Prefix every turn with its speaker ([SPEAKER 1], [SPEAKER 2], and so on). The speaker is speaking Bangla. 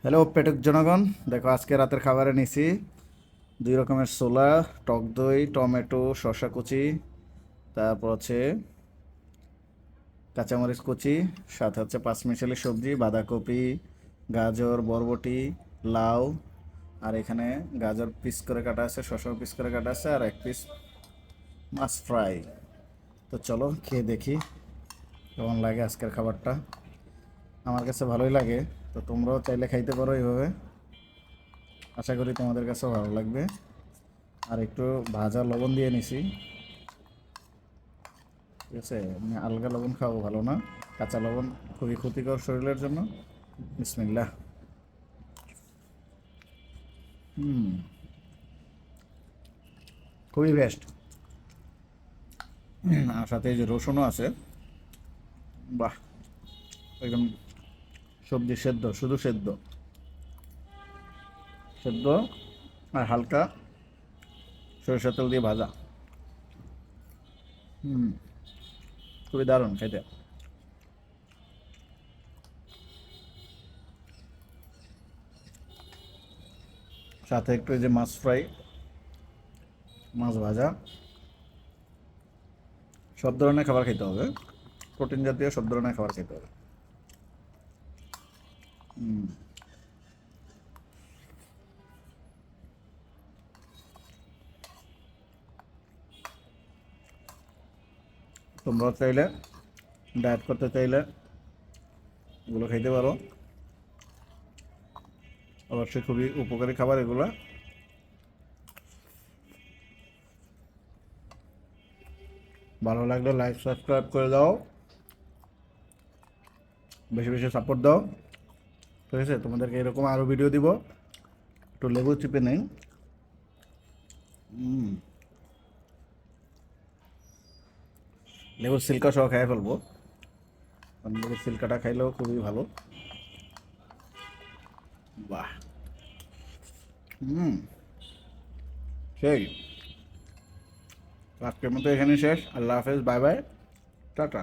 [SPEAKER 1] হ্যালো পেটুক জনগণ, দেখো আজকে রাতের খাবারে নিছি 2 রকমের ছোলা, টক দই, টমেটো, শসা কুচি, তারপর হচ্ছে কাঁচামরিচ কুচি, সাথে হচ্ছে পাঁচমিশালি সবজি, বাঁধাকপি, গাজর, বরবটি, লাউ, আর এখানে গাজর পিস করে কাটা আছে, শসাও পিস করে কাটা আছে, আর এক পিস মাছ ফ্রাই। তো চলো খেয়ে দেখি কেমন লাগে আজকের খাবারটা। আমার কাছে ভালোই লাগে, তো তোমরাও চাইলে খাইতে পারো এইভাবে। আশা করি তোমাদের কাছেও ভালো লাগবে। আর একটু ভাজা লবণ দিয়ে নিছি, ঠিক আছে। এমনি আলগা লবণ খাওয়া ভালো না, কাঁচা লবণ খুবই ক্ষতিকর শরীরের জন্য। বিসমিল্লাহ। হুম, খুবই বেস্ট। আর সাথে এই যে রসুনও আছে, বাহ, একদম সবজি সেদ্ধ, শুধু সেদ্ধ সেদ্ধ, আর হালকা সরিষার তেল দিয়ে ভাজা। হুম, খুবই দারুণ খেতে। সাথে একটু এই যে মাছ ফ্রাই, মাছ ভাজা, সব ধরনের খাবার খেতে হবে, প্রোটিন জাতীয় সব ধরনের খাবার খেতে হবে। হুম, তোমরাও চাইলে, ডায়েট করতে চাইলে এগুলো খাইতে পারো। অবশ্যই খুবই উপকারী খাবার এগুলো। ভালো লাগলে লাইক সাবস্ক্রাইব করে দাও, বেশি বেশি সাপোর্ট দাও, ঠিক আছে। তোমাদেরকে এরকম আরও ভিডিও দিব। একটু লেবু চিপে নেই। লেবুর সিল্কা সহ খেয়ে ফেলবো, কারণ লেবুর সিল্কাটা খাইলেও খুবই ভালো। বাহ, হুম, সেই আজকের মতো এখানে শেষ। আল্লাহ হাফেজ, বাই বাই, টাটা।